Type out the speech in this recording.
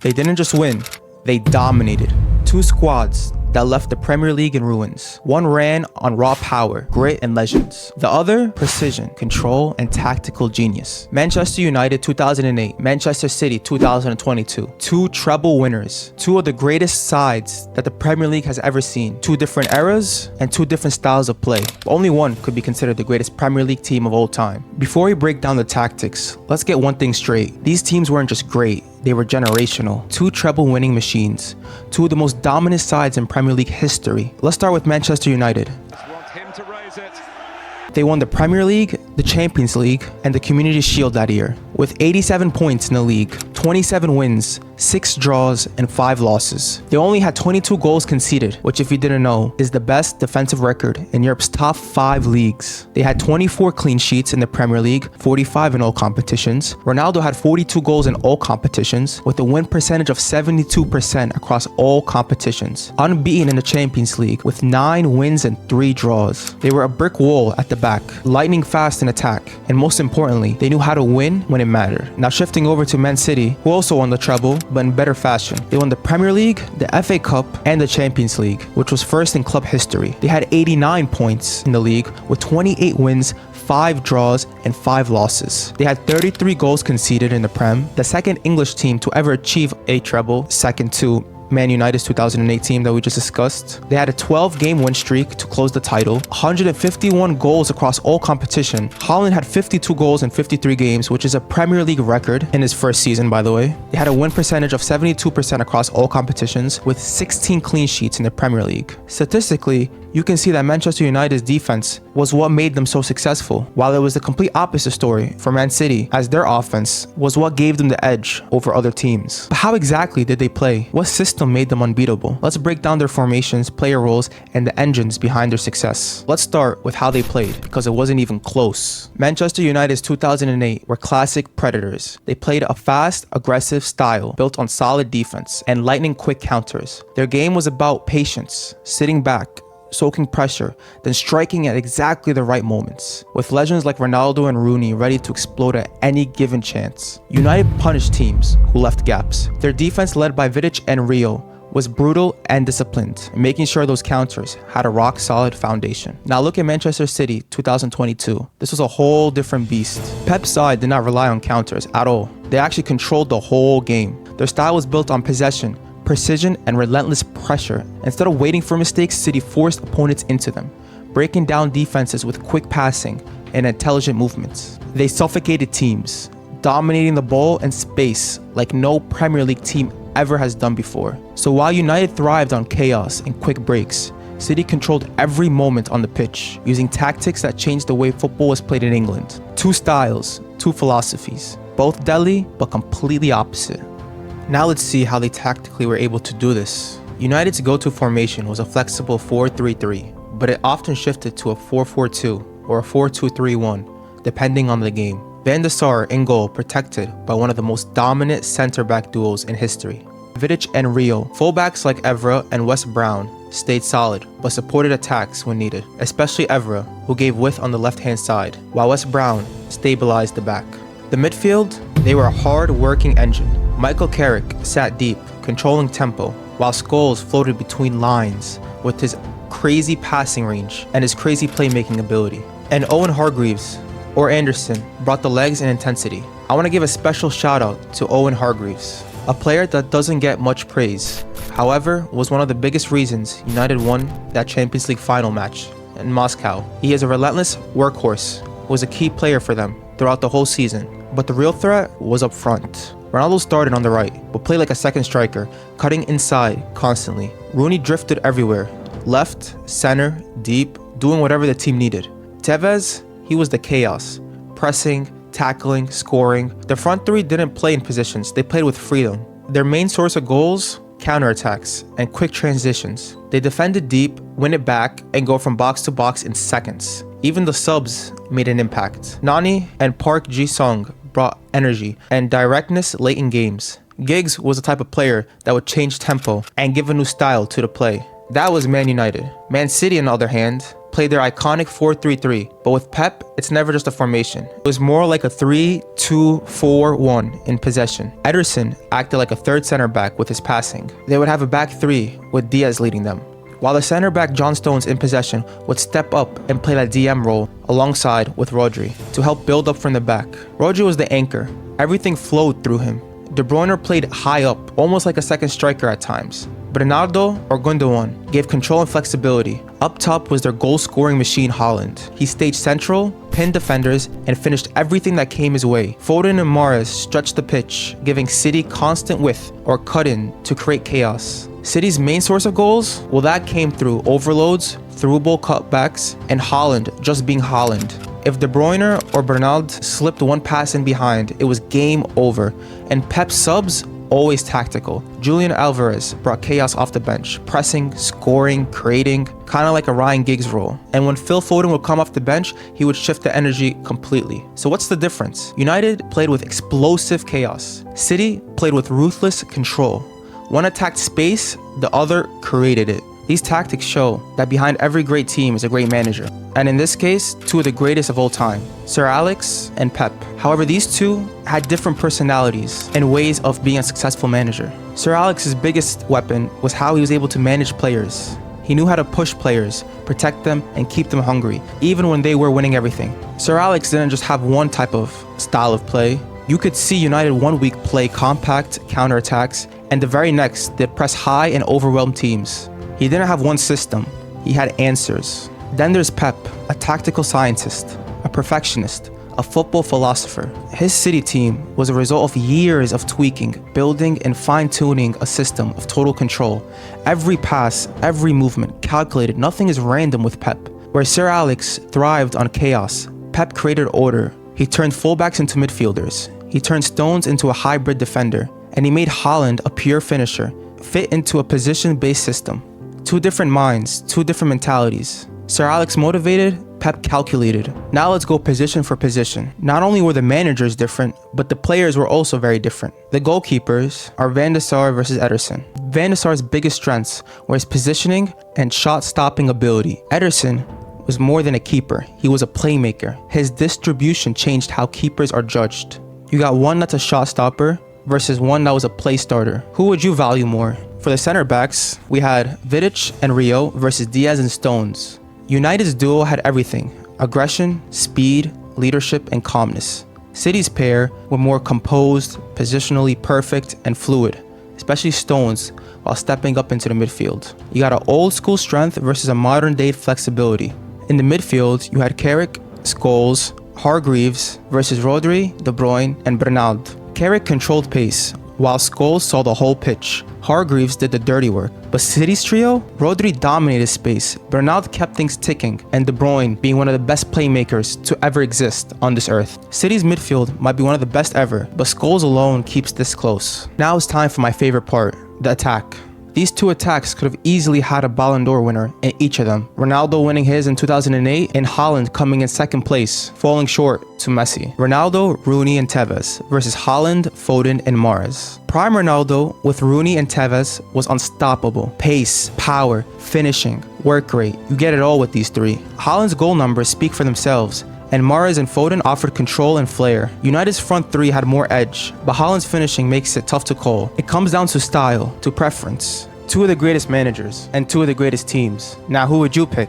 They didn't just win, they dominated. Two squads that left the Premier League in ruins. One ran on raw power, grit, and legends. The other, precision, control, and tactical genius. Manchester United 2008, Manchester City 2022. Two treble winners. Two of the greatest sides that the Premier League has ever seen. Two different eras and two different styles of play. Only one could be considered the greatest Premier League team of all time. Before we break down the tactics, let's get one thing straight. These teams weren't just great, they were generational. Two treble winning machines. Two of the most dominant sides in Premier League history. Let's start with Manchester United. They won the Premier League, the Champions League, and the Community Shield that year. With 87 points in the league, 27 wins, 6 draws, and 5 losses. They only had 22 goals conceded, which if you didn't know, is the best defensive record in Europe's top 5 leagues. They had 24 clean sheets in the Premier League, 45 in all competitions. Ronaldo had 42 goals in all competitions, with a win percentage of 72% across all competitions. Unbeaten in the Champions League, with 9 wins and 3 draws. They were a brick wall at the back, lightning fast in attack, and most importantly, they knew how to win when it mattered. Now shifting over to Man City, who also won the treble, but in better fashion. They won the Premier League, the FA Cup, and the Champions League, which was first in club history. They had 89 points in the league, with 28 wins, 5 draws, and 5 losses. They had 33 goals conceded in the Prem, the second English team to ever achieve a treble, second to Man United's 2008 team that we just discussed. They had a 12-game win streak to close the title, 151 goals across all competition. Haaland had 52 goals in 53 games, which is a Premier League record in his first season, by the way. They had a win percentage of 72% across all competitions, with 16 clean sheets in the Premier League. Statistically, you can see that Manchester United's defense was what made them so successful, while it was the complete opposite story for Man City, as their offense was what gave them the edge over other teams. But how exactly did they play? What system made them unbeatable? Let's break down their formations, player roles, and the engines behind their success. Let's start with how they played, because it wasn't even close. Manchester United's 2008 were classic predators. They played a fast, aggressive style built on solid defense and lightning quick counters. Their game was about patience, sitting back, soaking pressure, then striking at exactly the right moments, with legends like Ronaldo and Rooney ready to explode at any given chance. United punished teams who left gaps. Their defense, led by Vidic and Rio, was brutal and disciplined, making sure those counters had a rock-solid foundation. Now look at Manchester City 2022. This was a whole different beast. Pep's side did not rely on counters at all. They actually controlled the whole game. Their style was built on possession, precision, and relentless pressure. Instead of waiting for mistakes, City forced opponents into them, breaking down defenses with quick passing and intelligent movements. They suffocated teams, dominating the ball and space like no Premier League team ever has done before. So while United thrived on chaos and quick breaks, City controlled every moment on the pitch, using tactics that changed the way football was played in England. Two styles, two philosophies, both deadly but completely opposite. Now let's see how they tactically were able to do this. United's go-to formation was a flexible 4-3-3, but it often shifted to a 4-4-2 or a 4-2-3-1, depending on the game. Van der Sar in goal, protected by one of the most dominant center-back duos in history. Vidic and Rio, fullbacks like Evra and Wes Brown, stayed solid, but supported attacks when needed, especially Evra, who gave width on the left-hand side, while Wes Brown stabilized the back. The midfield, they were a hard-working engine. Michael Carrick sat deep, controlling tempo, while Scholes floated between lines with his crazy passing range and his crazy playmaking ability. And Owen Hargreaves, or Anderson, brought the legs and intensity. I want to give a special shout out to Owen Hargreaves, a player that doesn't get much praise, however, was one of the biggest reasons United won that Champions League final match in Moscow. He is a relentless workhorse, was a key player for them throughout the whole season, but the real threat was up front. Ronaldo started on the right, but played like a second striker, cutting inside constantly. Rooney drifted everywhere, left, center, deep, doing whatever the team needed. Tevez, he was the chaos, pressing, tackling, scoring. The front three didn't play in positions, they played with freedom. Their main source of goals, counterattacks, and quick transitions. They defended deep, win it back, and go from box to box in seconds. Even the subs made an impact. Nani and Park Ji-sung brought energy and directness late in games. Giggs was the type of player that would change tempo and give a new style to the play. That was Man United. Man City, on the other hand, played their iconic 4-3-3, but with Pep, it's never just a formation. It was more like a 3-2-4-1 in possession. Ederson acted like a third center back with his passing. They would have a back three with Diaz leading them, while the center back John Stones in possession would step up and play that DM role alongside with Rodri to help build up from the back. Rodri was the anchor. Everything flowed through him. De Bruyne played high up, almost like a second striker at times. Bernardo or Gundogan gave control and flexibility. Up top was their goal-scoring machine Haaland. He stayed central, pinned defenders, and finished everything that came his way. Foden and Mahrez stretched the pitch, giving City constant width or cut-in to create chaos. City's main source of goals? Well, that came through overloads, through-ball cutbacks, and Haaland just being Haaland. If De Bruyne or Bernard slipped one pass in behind, it was game over. And Pep's subs? Always tactical. Julian Alvarez brought chaos off the bench, pressing, scoring, creating, kind of like a Ryan Giggs role. And when Phil Foden would come off the bench, he would shift the energy completely. So what's the difference? United played with explosive chaos. City played with ruthless control. One attacked space, the other created it. These tactics show that behind every great team is a great manager. And in this case, two of the greatest of all time, Sir Alex and Pep. However, these two had different personalities and ways of being a successful manager. Sir Alex's biggest weapon was how he was able to manage players. He knew how to push players, protect them, and keep them hungry, even when they were winning everything. Sir Alex didn't just have one type of style of play. You could see United one week play compact counterattacks, and the very next, they'd press high and overwhelm teams. He didn't have one system, he had answers. Then there's Pep, a tactical scientist, a perfectionist, a football philosopher. His City team was a result of years of tweaking, building, and fine-tuning a system of total control. Every pass, every movement, calculated, nothing is random with Pep. Where Sir Alex thrived on chaos, Pep created order. He turned fullbacks into midfielders. He turned Stones into a hybrid defender. And he made Haaland a pure finisher, fit into a position-based system. Two different minds, two different mentalities. Sir Alex motivated, Pep calculated. Now let's go position for position. Not only were the managers different, but the players were also very different. The goalkeepers are Van der Sar versus Ederson. Van der Sar's biggest strengths were his positioning and shot-stopping ability. Ederson was more than a keeper, he was a playmaker. His distribution changed how keepers are judged. You got one that's a shot stopper versus one that was a play starter. Who would you value more? For the center backs, we had Vidic and Rio versus Diaz and Stones. United's duo had everything: aggression, speed, leadership, and calmness. City's pair were more composed, positionally perfect, and fluid, especially Stones, while stepping up into the midfield. You got an old school strength versus a modern day flexibility. In the midfield, you had Carrick, Scholes, Hargreaves versus Rodri, De Bruyne, and Bernard. Carrick controlled pace, while Scholes saw the whole pitch. Hargreaves did the dirty work. But City's trio? Rodri dominated space, Bernard kept things ticking, and De Bruyne being one of the best playmakers to ever exist on this earth. City's midfield might be one of the best ever, but Scholes alone keeps this close. Now it's time for my favorite part, the attack. These two attacks could have easily had a Ballon d'Or winner in each of them. Ronaldo winning his in 2008 and Haaland coming in second place, falling short to Messi. Ronaldo, Rooney, and Tevez versus Haaland, Foden, and Mahrez. Prime Ronaldo with Rooney and Tevez was unstoppable. Pace, power, finishing, work rate. You get it all with these three. Haaland's goal numbers speak for themselves, and Mahrez and Foden offered control and flair. United's front three had more edge, but Haaland's finishing makes it tough to call. It comes down to style, to preference. Two of the greatest managers, and two of the greatest teams. Now who would you pick?